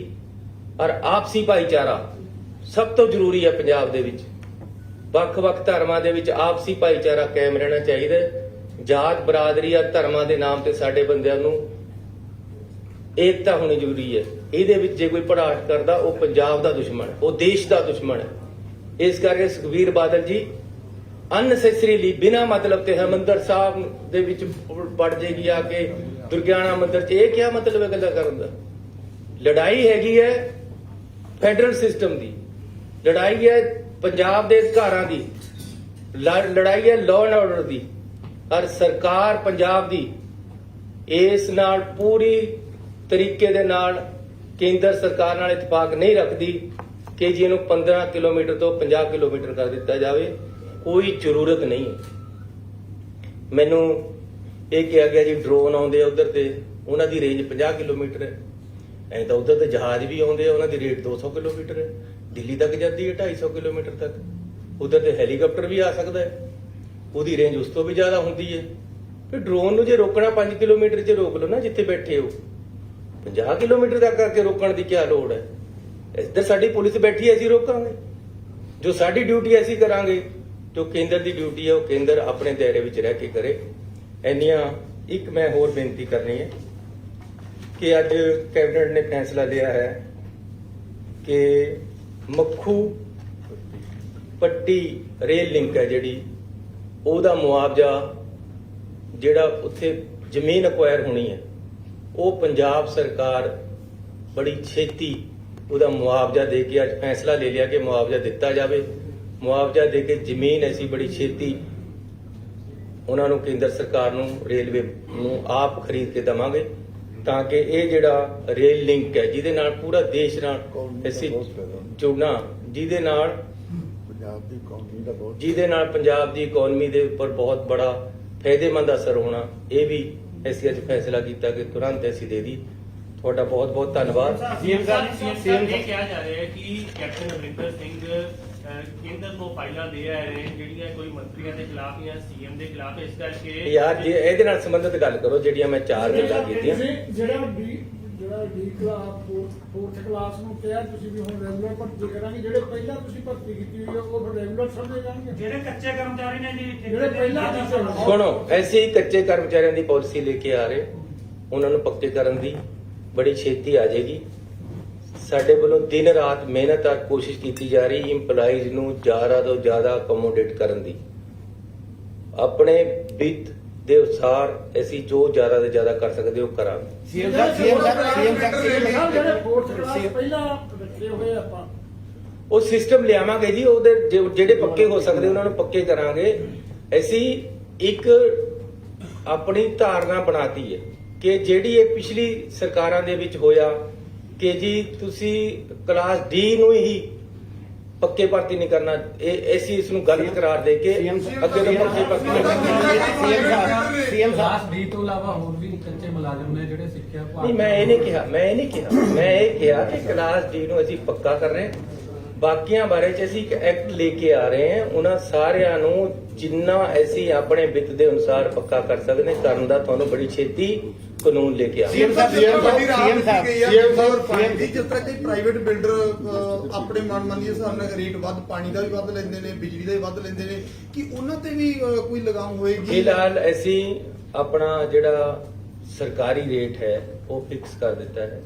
ਔਰ ਆਪਸੀ ਭਾਈਚਾਰਾ ਸਭ ਤੋਂ ਜ਼ਰੂਰੀ ਹੈ। ਪੰਜਾਬ ਦੇ ਵਿੱਚ ਵੱਖ-ਵੱਖ ਧਰਮਾਂ ਦੇ ਵਿੱਚ ਆਪਸੀ ਭਾਈਚਾਰਾ ਕਾਇਮ ਰਹਿਣਾ ਚਾਹੀਦਾ ਹੈ। ਜਾਤ ਬਰਾਦਰੀ ਜਾਂ ਧਰਮਾਂ ਦੇ ਨਾਮ ਤੇ ਸਾਡੇ ਬੰਦਿਆਂ ਨੂੰ ਏਕਤਾ ਹੋਣੀ ਜ਼ਰੂਰੀ ਹੈ। ਇਹਦੇ ਵਿੱਚ ਜੇ ਕੋਈ ਭੜਾਸ ਕਰਦਾ, ਉਹ ਪੰਜਾਬ ਦਾ ਦੁਸ਼ਮਣ, ਉਹ ਦੇਸ਼ ਦਾ ਦੁਸ਼ਮਣ ਹੈ। ਇਸ ਕਰਕੇ ਸੁਖਬੀਰ ਬਾਦਲ ਜੀ ਅਨਸੈਸਰੀਲੀ ਬਿਨਾਂ ਮਤਲਬ ਤੇ ਹਰਮੰਦਰ ਸਾਹਿਬ ਦੇ ਵਿੱਚ ਵੜ ਜੇਗੀ ਆ ਕੇ ਦੁਰਗਿਆਣਾ ਮੰਦਿਰ 'ਚ, ਇਹ ਕਿਆ ਮਤਲਬ ਹੈ ਗੱਲਾਂ ਕਰਨ ਦਾ? ਲੜਾਈ ਹੈਗੀ ਹੈ ਫੈਡਰਲ ਸਿਸਟਮ ਦੀ, ਲੜਾਈ ਹੈ ਪੰਜਾਬ ਦੇ ਅਧਿਕਾਰਾਂ ਦੀ, ਲੜਾਈ ਹੈ ਲਾਅ ਐਂਡ ਆਰਡਰ ਦੀ। ਔਰ ਸਰਕਾਰ ਪੰਜਾਬ ਦੀ ਇਸ ਨਾਲ ਪੂਰੀ ਤਰੀਕੇ ਦੇ ਨਾਲ ਕੇਂਦਰ ਸਰਕਾਰ ਨਾਲ ਇਤਫਾਕ ਨਹੀਂ ਰੱਖਦੀ ਕਿ ਜੀ ਇਹਨੂੰ 15 ਕਿਲੋਮੀਟਰ ਤੋਂ 50 ਕਿਲੋਮੀਟਰ ਕਰ ਦਿੱਤਾ ਜਾਵੇ। ਕੋਈ ਜ਼ਰੂਰਤ ਨਹੀਂ ਹੈ। ਮੈਨੂੰ ਇਹ ਕਿਹਾ ਗਿਆ ਜੀ ਡਰੋਨ ਆਉਂਦੇ ਆ ਉਧਰ ਤੇ, ਉਹਨਾਂ ਦੀ ਰੇਂਜ 50 ਕਿਲੋਮੀਟਰ ਹੈ। ਐਂ ਤਾਂ ਉਧਰ ਤੇ ਜਹਾਜ਼ ਵੀ ਆਉਂਦੇ ਆ, ਉਹਨਾਂ ਦੀ ਰੇਟ 200 ਕਿਲੋਮੀਟਰ ਹੈ। ਦਿੱਲੀ ਤੱਕ ਜਾਂਦੀ ਹੈ 250 ਕਿਲੋਮੀਟਰ ਤੱਕ। ਉਧਰ ਤੇ ਹੈਲੀਕਾਪਟਰ ਵੀ ਆ ਸਕਦਾ ਹੈ, ਉਹਦੀ ਰੇਂਜ ਉਸ ਤੋਂ ਵੀ ਜ਼ਿਆਦਾ ਹੁੰਦੀ ਹੈ। ਫਿਰ ਡਰੋਨ ਨੂੰ ਜੇ ਰੋਕਣਾ 5 ਕਿਲੋਮੀਟਰ 'ਚ ਰੋਕ ਲਓ ਨਾ, ਜਿੱਥੇ ਬੈਠੇ ਹੋ। 50 ਕਿਲੋਮੀਟਰ ਤੱਕ ਕਰਕੇ ਰੋਕਣ ਦੀ ਕੀ ਲੋੜ ਹੈ? ਇੱਧਰ ਸਾਡੀ ਪੁਲਿਸ ਬੈਠੀ ਹੈ, ਅਸੀਂ ਰੋਕਾਂਗੇ। ਜੋ ਸਾਡੀ ਡਿਊਟੀ ਅਸੀਂ ਕਰਾਂਗੇ, ਜੋ ਕੇਂਦਰ ਦੀ ਡਿਊਟੀ ਹੈ ਉਹ ਕੇਂਦਰ ਆਪਣੇ ਦਾਇਰੇ ਵਿੱਚ ਰਹਿ ਕੇ ਕਰੇ। ਇੰਨੀਆਂ ਇੱਕ ਮੈਂ ਹੋਰ ਬੇਨਤੀ ਕਰਨੀ ਹੈ ਕਿ ਅੱਜ ਕੈਬਨਿਟ ਨੇ ਫੈਸਲਾ ਲਿਆ ਹੈ ਕਿ ਮੱਖੂ ਪੱਟੀ ਰੇਲ ਲਿੰਕ ਹੈ ਜਿਹੜੀ, ਉਹਦਾ ਮੁਆਵਜ਼ਾ ਜਿਹੜਾ ਉੱਥੇ ਜ਼ਮੀਨ ਅਕਵਾਇਰ ਹੋਣੀ ਹੈ, ਉਹ ਪੰਜਾਬ ਸਰਕਾਰ ਬੜੀ ਛੇਤੀ ਉਹਦਾ ਮੁਆਵਜ਼ਾ ਦੇ ਕੇ ਅੱਜ ਫੈਸਲਾ ਲੈ ਲਿਆ ਕਿ ਮੁਆਵਜ਼ਾ ਦਿੱਤਾ ਜਾਵੇ। ਮੁਆਵਜ਼ਾ ਦੇ ਕੇ ਜ਼ਮੀਨ ਅਸੀਂ ਬੜੀ ਛੇਤੀ ਉਹਨਾਂ ਨੂੰ, ਕੇਂਦਰ ਸਰਕਾਰ ਨੂੰ, ਰੇਲਵੇ ਨੂੰ ਆਪ ਖਰੀਦ ਕੇ ਦੇਵਾਂਗੇ, ਤਾਂ ਕਿ ਇਹ ਜਿਹੜਾ ਰੇਲ ਲਿੰਕ ਹੈ ਜਿਹਦੇ ਨਾਲ ਪੂਰਾ ਦੇਸ਼ ਨਾਲ ਅਸੀਂ ਜੁੜਨਾ, ਜਿਹਦੇ ਨਾਲ ਪੰਜਾਬ ਦੀ ਇਕਨੋਮੀ ਦੇ ਉੱਪਰ ਬਹੁਤ ਬੜਾ ਫਾਇਦੇਮੰਦ ਅਸਰ ਹੋਣਾ, ਇਹ ਵੀ ਅਸੀਂ ਅੱਜ ਫੈਸਲਾ ਕੀਤਾ ਕਿ ਤੁਰੰਤ ਅਸੀਂ ਦੇ ਦੀ। ਤੁਹਾਡਾ ਬਹੁਤ ਬਹੁਤ ਧੰਨਵਾਦ। ਸੀਐਮ ਸਾਹਿਬ ਇਹ ਕਿਹਾ ਜਾ ਰਿਹਾ ਹੈ ਕਿ ਕੈਪਟਨ ਅਮਰਿੰਦਰ ਸਿੰਘ ਕੇਂਦਰ ਨੂੰ ਫਾਈਲਾਂ ਦੇ ਆਏ ਨੇ ਜਿਹੜੀਆਂ ਕੋਈ ਮੰਤਰੀਆਂ ਦੇ ਖਿਲਾਫ ਜਾਂ ਸੀਐਮ ਦੇ ਖਿਲਾਫ, ਇਸ ਕਰਕੇ ਯਾਰ ਜੇ ਇਹਦੇ ਨਾਲ ਸੰਬੰਧਿਤ ਗੱਲ ਕਰੋ ਜਿਹੜੀਆਂ ਮੈਂ 4 ਗੱਲਾਂ ਕੀਤੀਆਂ। ਜਿਹੜਾ ਡੀ ਕਲਾਸ 4th ਕਲਾਸ ਨੂੰ ਕਿਹਾ ਤੁਸੀਂ ਵੀ ਹੁਣ ਰੈਗੂਲਰ ਭਰਤੀ ਕਰਾਂਗੇ, ਜਿਹੜੇ ਪਹਿਲਾਂ ਤੁਸੀਂ ਭਰਤੀ ਕੀਤੀ ਹੋਈ ਉਹ ਫਿਰ ਰੈਗੂਲਰ ਸਮਝੇ ਜਾਣਗੇ। ਜਿਹੜੇ ਕੱਚੇ ਕਰਮਚਾਰੀ ਨੇ ਜੀ, ਜਿਹੜੇ ਪਹਿਲਾਂ ਸੁਣੋ, ਐਸੇ ਹੀ ਕੱਚੇ ਕਰਮਚਾਰੀਆਂ ਦੀ ਪਾਲਿਸੀ ਲੈ ਕੇ ਆ ਰਹੇ, ਉਹਨਾਂ ਨੂੰ ਪੱਕੇ ਕਰਨ ਦੀ ਬੜੀ ਛੇਤੀ ਆ ਜਾਏਗੀ। ਸਾਡੇ ਵੱਲੋਂ ਦਿਨ ਰਾਤ ਮਿਹਨਤ ਔਰ ਕੋਸ਼ਿਸ਼ ਕੀਤੀ ਜਾ ਰਹੀ ਇੰਪਲਾਈਜ਼ ਨੂੰ ਜ਼ਿਆਦਾ ਤੋਂ ਜ਼ਿਆਦਾ ਅਕੋਮੋਡੇਟ ਕਰਨ ਦੀ। ਆਪਣੇ ਵਿੱਤ ਦੇ ਅਨੁਸਾਰ ਅਸੀਂ ਜੋ ਜ਼ਿਆਦਾ ਤੋਂ ਜ਼ਿਆਦਾ ਕਰ ਸਕਦੇ ਉਹ ਕਰਾਂਗੇ। ਸੀਐਮ ਸਾਹਿਬ ਜਿਹੜੇ 4th ਕਲਾਸ ਪਹਿਲਾਂ ਰੱਖੇ ਹੋਏ ਆਪਾਂ ਉਹ ਸਿਸਟਮ ਲਿਆਵਾਂਗੇ ਜੀ, ਉਹਦੇ ਜਿਹੜੇ ਪੱਕੇ ਹੋ ਸਕਦੇ ਉਹਨਾਂ ਨੂੰ ਪੱਕੇ ਕਰਾਂਗੇ। ਅਸੀਂ ਇੱਕ ਆਪਣੀ ਧਾਰਨਾ ਬਣਾਤੀ ਹੈ ਕਿ ਜਿਹੜੀ ਇਹ ਪਿਛਲੀ ਸਰਕਾਰਾਂ ਦੇ ਵਿੱਚ ਹੋਇਆ ਕਿ ਜੀ ਤੁਸੀਂ ਕਲਾਸ ਡੀ ਨੂੰ ਹੀ ਪੱਕੇ ਭਰਤੀ ਨਹੀਂ ਕਰਨਾ, ਇਹ ਅਸੀਂ ਇਸ ਨੂੰ ਗਲਤ ਕਰਾਰ ਦੇ ਕੇ ਅੱਗੇ ਤੋਂ ਪੱਕੇ ਭਰਤੀ ਨਹੀਂ ਕਰਨੀ। ਸੀਐਮ ਸਾਹਿਬ ਡੀ ਤੋਂ ਇਲਾਵਾ ਹੋਰ ਵੀ ਕੱਚੇ ਮੁਲਾਜ਼ਮ ਨੇ ਜਿਹੜੇ ਸਿੱਖਿਆ ਨਹੀਂ, ਮੈਂ ਇਹ ਨਹੀਂ ਕਿਹਾ, ਮੈਂ ਇਹ ਕਿਹਾ ਕਿ ਕਲਾਸ ਡੀ ਨੂੰ ਅਸੀਂ ਪੱਕਾ ਕਰ ਰਹੇ ਹਾਂ। ਬਾਕੀਆਂ ਬਾਰੇ ਚ ਅਸੀਂ ਇੱਕ ਐਕਟ ਲੈ ਕੇ ਆ ਰਹੇ ਹਾਂ, ਉਹਨਾਂ ਸਾਰਿਆਂ ਨੂੰ ਜਿੰਨਾ ਅਸੀਂ ਆਪਣੇ ਵਿੱਤ ਦੇ ਅਨੁਸਾਰ ਪੱਕਾ ਕਰ ਸਕਦੇ ਕਰਨ ਦਾ ਤੁਹਾਨੂੰ ਬੜੀ ਛੇਤੀ ਕਾਨੂੰਨ ਲੈ ਕੇ ਆ। ਜਿਸ ਤਰ੍ਹਾਂ ਕਿ ਪ੍ਰਾਈਵੇਟ ਬਿਲਡਰ ਆਪਣੇ ਮਨਮਾਨੀ ਦੇ ਹਿਸਾਬ ਨਾਲ ਰੇਟ ਵੱਧ, ਪਾਣੀ ਦਾ ਵੀ ਵੱਧ ਲੈਂਦੇ ਨੇ, ਬਿਜਲੀ ਦਾ ਵੀ ਵੱਧ ਲੈਂਦੇ ਨੇ, ਕਿ ਉਹਨਾਂ ਤੇ ਵੀ ਕੋਈ ਲਗਾਮ ਹੋਏਗੀ? ਫਿਲਹਾਲ ਅਸੀਂ ਆਪਣਾ ਜਿਹੜਾ ਸਰਕਾਰੀ ਰੇਟ ਹੈ ਉਹ ਫਿਕਸ ਕਰ ਦਿੱਤਾ ਹੈ।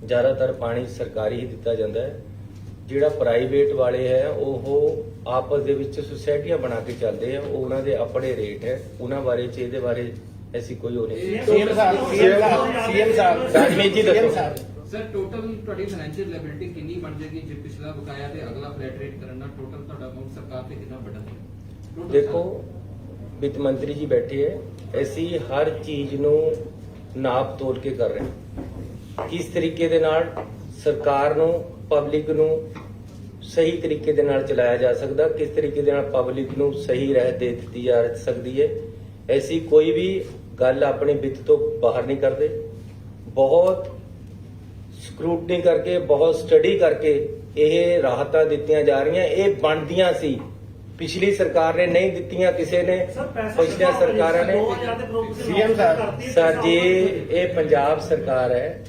ਜ਼ਿਆਦਾਤਰ ਪਾਣੀ ਸਰਕਾਰੀ ਹੀ ਦਿੱਤਾ ਜਾਂਦਾ ਹੈ। ਜਿਹੜਾ ਪ੍ਰਾਈਵੇਟ ਵਾਲੇ ਹੈ ਉਹ ਆਪਸ ਦੇ ਵਿੱਚ ਸੁਸਾਇਟੀਆਂ ਬਣਾ ਕੇ ਚੱਲਦੇ ਆ, ਉਹ ਉਹਨਾਂ ਦੇ ਆਪਣੇ ਰੇਟ ਹੈ। ਉਹਨਾਂ ਬਾਰੇ ਚ ਇਹਦੇ ਬਾਰੇ ਐਸੀ ਕੋਈ ਹੋ ਨਹੀਂ। ਸੀਐਮ ਸਾਹਿਬ ਰਾਜਮੀਤ ਜੀ ਦੱਸੋ ਸਰ, ਟੋਟਲ ਤੁਹਾਡੀ ਫਾਈਨੈਂਸ਼ੀਅਲ ਲਾਇਬਿਲਿਟੀ ਕਿੰਨੀ ਬਣ ਜਾਏਗੀ ਜੇ ਪਿਛਲਾ ਬਕਾਇਆ ਤੇ ਅਗਲਾ ਫਲੈਟ ਰੇਟ ਕਰਨ ਨਾਲ ਟੋਟਲ ਤੁਹਾਡਾ ਅਮਾਉਂਟ ਸਰਕਾਰ ਤੇ ਕਿੰਨਾ ਵੱਡਾ? ਦੇਖੋ, ਵਿੱਤ ਮੰਤਰੀ ਜੀ ਬੈਠੇ ਹੈ, ਅਸੀਂ ਹਰ ਚੀਜ਼ ਨੂੰ ਨਾਪ ਤੋਲ ਕੇ ਕਰ ਰਹੇ ਹਾਂ। ਕਿਸ ਤਰੀਕੇ ਦੇ ਨਾਲ ਸਰਕਾਰ ਨੂੰ, ਪਬਲਿਕ ਨੂੰ ਸਹੀ ਤਰੀਕੇ ਦੇ ਨਾਲ ਚਲਾਇਆ ਜਾ ਸਕਦਾ, ਕਿਸ ਤਰੀਕੇ ਦੇ ਨਾਲ ਪਬਲਿਕ ਨੂੰ ਸਹੀ ਰਾਹ ਦੇ ਦਿੱਤੀ ਜਾ ਸਕਦੀ ਹੈ। ਐਸੀ ਕੋਈ ਵੀ ਗੱਲ ਆਪਣੇ ਵਿੱਤ ਤੋਂ ਬਾਹਰ ਨਹੀਂ ਕਰਦੇ। ਬਹੁਤ ਸਕਰੂਟਨੀ ਕਰਕੇ, ਬਹੁਤ ਸਟੱਡੀ ਕਰਕੇ ਇਹ ਰਾਹਤਾਂ ਦਿੱਤੀਆਂ ਜਾ ਰਹੀਆਂ। ਇਹ ਬਣਦੀਆਂ ਸੀ, ਪਿਛਲੀ ਸਰਕਾਰ ਨੇ ਨਹੀਂ ਦਿੱਤੀਆਂ, ਕਿਸੇ ਨੇ ਪਿਛਲੀਆਂ ਸਰਕਾਰਾਂ ਨੇ। ਸੀਐਮ ਸਾਹਿਬ ਸਰ ਜੀ, ਇਹ ਪੰਜਾਬ ਸਰਕਾਰ ਹੈ,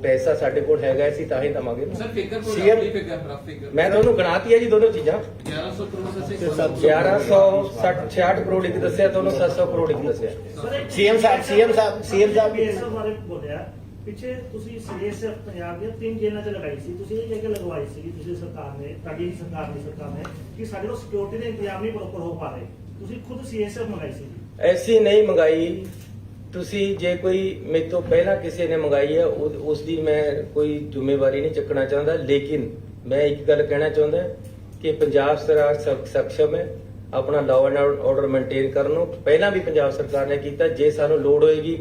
ਪੈਸਾ ਸਾਡੇ ਕੋਲ ਹੈਗਾ, ਅਸੀਂ ਤਾਂ ਹੀ ਦਵਾਂਗੇ। ਸਰ ਫਿਗਰ ਕੋਲ CM ਆਪਣੀ ਫਿਗਰ ਰਫ ਫਿਗਰ ਮੈਂ ਤੁਹਾਨੂੰ ਗਣਾਤੀ ਹੈ ਜੀ ਦੋਨੋਂ ਚੀਜ਼ਾਂ। 1100 ਕਰੋੜ ਸੇ 1166 ਕਰੋੜ ਇੱਕ ਦੱਸਿਆ, ਤੁਹਾਨੂੰ 700 ਕਰੋੜ ਇੱਕ ਦੱਸਿਆ। ਸੀਐਮ ਸਾਹਿਬ ਇਸ ਬਾਰੇ ਬੋਲਿਆ ਪਿੱਛੇ ਤੁਸੀਂ ਸੀਐਸਐਫ ਪੰਜਾਬ ਦੀਆਂ 3 ਜੇਲ੍ਹਾਂ 'ਚ ਲਗਾਈ ਸੀ, ਤੁਸੀਂ ਇਹ ਜਗ੍ਹਾ ਲਗਵਾਈ ਸੀ ਤੁਸੀਂ ਸਰਕਾਰ ਨੇ, ਤੁਹਾਡੀ ਸਰਕਾਰ ਨੇ ਕਿ ਸਾਡੇ ਕੋਲ ਸਿਕਿਉਰਿਟੀ ਦੇ ਇੰਤਜ਼ਾਮ ਨਹੀਂ ਪ੍ਰੋਪਰ ਹੋ ਪਾ ਰਹੇ, ਤੁਸੀਂ ਖੁਦ ਸੀਐਸਐਫ ਮੰਗਾਈ ਸੀ। ਐਸੀ ਨਹੀਂ ਮੰਗਾਈ, ਤੁਸੀਂ ਜੇ ਕੋਈ ਮੇਰੇ ਤੋਂ ਪਹਿਲਾਂ ਕਿਸੇ ਨੇ ਮੰਗਾਈ ਹੈ ਉਸ ਦੀ ਮੈਂ ਕੋਈ ਜ਼ਿੰਮੇਵਾਰੀ ਨਹੀਂ ਚੱਕਣਾ ਚਾਹੁੰਦਾ, ਲੇਕਿਨ ਮੈਂ ਇੱਕ ਗੱਲ ਕਹਿਣਾ ਚਾਹੁੰਦਾ ਕਿ ਪੰਜਾਬ ਸਰਕਾਰ ਸક્ષਮ ਹੈ ਆਪਣਾ ਲਾਅ ਐਂਡ ਆਰਡਰ ਮੇਨਟੇਨ ਕਰਨ ਨੂੰ। ਪਹਿਲਾਂ ਵੀ ਪੰਜਾਬ ਸਰਕਾਰ ਨੇ ਕੀਤਾ। ਜੇ ਸਾਨੂੰ ਲੋੜ ਹੋਏਗੀ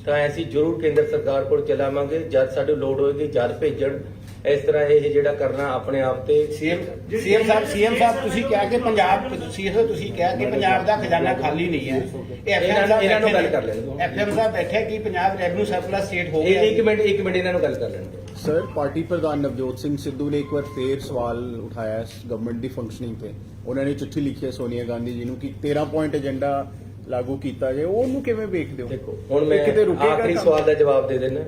ਤਾਂ ਅਸੀਂ ਜ਼ਰੂਰ ਕੇਂਦਰ ਸਰਕਾਰ ਕੋਲ ਚਲਾਵਾਂਗੇ, ਜਦ ਸਾਨੂੰ ਲੋੜ ਹੋਏਗੀ ਜਦ ਭੇਜਣ। ਇਸ ਤਰ੍ਹਾਂ ਇਹ ਜਿਹੜਾ ਕਰਨਾ ਆਪਣੇ ਆਪ ਤੇ ਸੀਐਮ ਸਾਹਿਬ ਤੁਸੀਂ ਕਿਹਾ ਕਿ ਪੰਜਾਬ ਤੁਸੀਂ ਕਿਹਾ ਕਿ ਪੰਜਾਬ ਦਾ ਖਜ਼ਾਨਾ ਖਾਲੀ ਨਹੀਂ ਹੈ। ਇਹਨਾਂ ਨੂੰ ਗੱਲ ਕਰ ਲੈਣ ਦਿਓ। ਐਫਐਮ ਸਾਹਿਬ ਬੈਠੇ ਕਿ ਪੰਜਾਬ ਰੈਵਨਿਊ ਸਰਪਲਸ ਸਟੇਟ ਹੋ ਗਿਆ। ਇੱਕ ਮਿੰਟ ਇਹਨਾਂ ਨੂੰ ਗੱਲ ਕਰ ਲੈਣ ਦਿਓ। ਸਰ, ਪਾਰਟੀ ਪ੍ਰਧਾਨ ਨਵਜੋਤ ਸਿੰਘ ਸਿੱਧੂ ਨੇ ਇੱਕ ਵਾਰ ਫੇਰ ਸਵਾਲ ਉਠਾਇਆ ਗਵਰਨਮੈਂਟ ਦੀ ਫੰਕਸ਼ਨਿੰਗ ਤੇ। ਉਹਨਾਂ ਨੇ ਚਿੱਠੀ ਲਿਖੀ ਹੈ ਸੋਨੀਆ ਗਾਂਧੀ ਜੀ ਨੂੰ ਕਿ 13 ਪੁਆਇੰਟ ਏਜੰਡਾ ਲਾਗੂ ਕੀਤਾ ਜਾਏ। ਉਹਨੂੰ ਕਿਵੇਂ ਵੇਖਦੇ ਹੋ? ਦੇਖੋ ਹੁਣ ਮੈਂ ਕਿਤੇ ਰੁਕੇਗਾ ਆਖਰੀ ਕੰਮ? ਸਵਾਲ ਦਾ ਜਵਾਬ ਦੇ ਦੇਣਾ।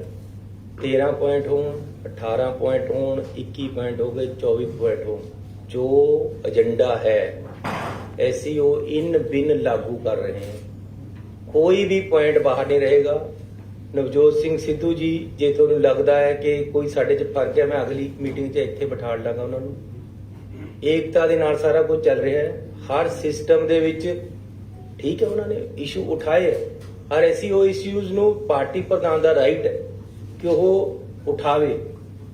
13 ਪੁਆਇੰਟ ਹੋਣ, 18 ਪੁਆਇੰਟ ਹੋਣ, 21 ਪੁਆਇੰਟ ਹੋ ਗਏ, 24 ਪੁਆਇੰਟ ਹੋਣ, ਜੋ ਏਜੰਡਾ ਹੈ ਐਸਸੀਓ ਇਨ ਬਿਨ ਲਾਗੂ ਕਰ ਰਹੇ हैं। ਕੋਈ ਵੀ ਪੁਆਇੰਟ ਬਾਹਰ ਨਹੀਂ ਰਹੇਗਾ। ਨਵਜੋਤ ਸਿੰਘ ਸਿੱਧੂ ਜੀ, ਜੇ ਤੁਹਾਨੂੰ ਲੱਗਦਾ ਹੈ ਕਿ ਕੋਈ ਸਾਡੇ 'ਚ ਫਰਕ ਹੈ, ਮੈਂ ਅਗਲੀ ਮੀਟਿੰਗ 'ਚ ਇੱਥੇ ਬਿਠਾ ਲਾਂਗਾ ਉਹਨਾਂ ਨੂੰ। ਏਕਤਾ ਦੇ ਨਾਲ ਸਾਰਾ ਕੁਝ ਚੱਲ ਰਿਹਾ ਹੈ ਹਰ ਸਿਸਟਮ ਦੇ ਵਿੱਚ। ਠੀਕ ਹੈ, ਉਹਨਾਂ ਨੇ ਇਸ਼ੂ ਉਠਾਏ ਹੈ। ਹਰ ਐਸਸੀਓ ਇਸ਼ੂਜ਼ ਨੂੰ ਪਾਰਟੀ ਪ੍ਰਧਾਨ ਦਾ ਰਾਈਟ ਹੈ ਕਿ ਉਹ ਉਠਾਵੇ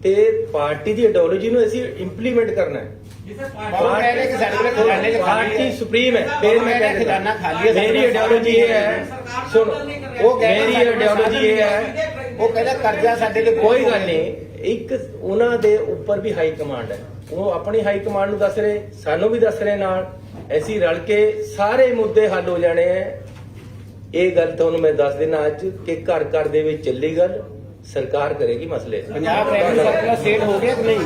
ਤੇ ਪਾਰਟੀ ਦੀ ਆਈਡੀਓਲੋਜੀ ਨੂੰ ਅਸੀਂ ਇੰਪਲੀਮੈਂਟ ਕਰਨਾ ਹੈ। ਪਾਰਟੀ ਸੁਪਰੀਮ ਹੈ। ਫਿਰ ਮੈਂ ਕਹਿੰਦਾ ਖਜ਼ਾਨਾ ਖਾਲੀ ਹੈ। ਮੇਰੀ ਆਈਡੀਓਲੋਜੀ ਇਹ ਹੈ, ਸੁਣੋ, ਮੇਰੀ ਆਈਡੀਓਲੋਜੀ ਇਹ ਹੈ, ਉਹ ਕਹਿੰਦਾ ਕਰਜ਼ਾ ਸਾਡੇ ਤੇ ਕੋਈ ਗੱਲ ਨਹੀਂ। ਇੱਕ ਉਹਨਾਂ ਦੇ ਉੱਪਰ ਵੀ ਹਾਈ ਕਮਾਂਡ ਹੈ, ਉਹ ਆਪਣੀ ਹਾਈ ਕਮਾਂਡ ਨੂੰ ਦੱਸ ਰਹੇ, ਸਾਨੂੰ ਵੀ ਦੱਸ ਰਹੇ ਨਾਲ। ਅਸੀਂ ਰਲ ਕੇ ਸਾਰੇ ਮੁੱਦੇ ਹੱਲ ਹੋ ਜਾਣੇ ਹੈ। ਇਹ ਗੱਲ ਤੁਹਾਨੂੰ ਮੈਂ ਦੱਸ ਦੇਣਾ ਅੱਜ ਕਿ ਘਰ ਘਰ ਦੇ ਵਿੱਚ ਚੱਲੀ ਗੱਲ, ਸਰਕਾਰ ਕਰੇਗੀ ਮਸਲੇ। ਪੰਜਾਬ ਰੈਵਨਿਊ ਸਰਪਲਸ ਸਟੇਟ ਹੋ ਗਿਆ ਕਿ ਨਹੀਂ?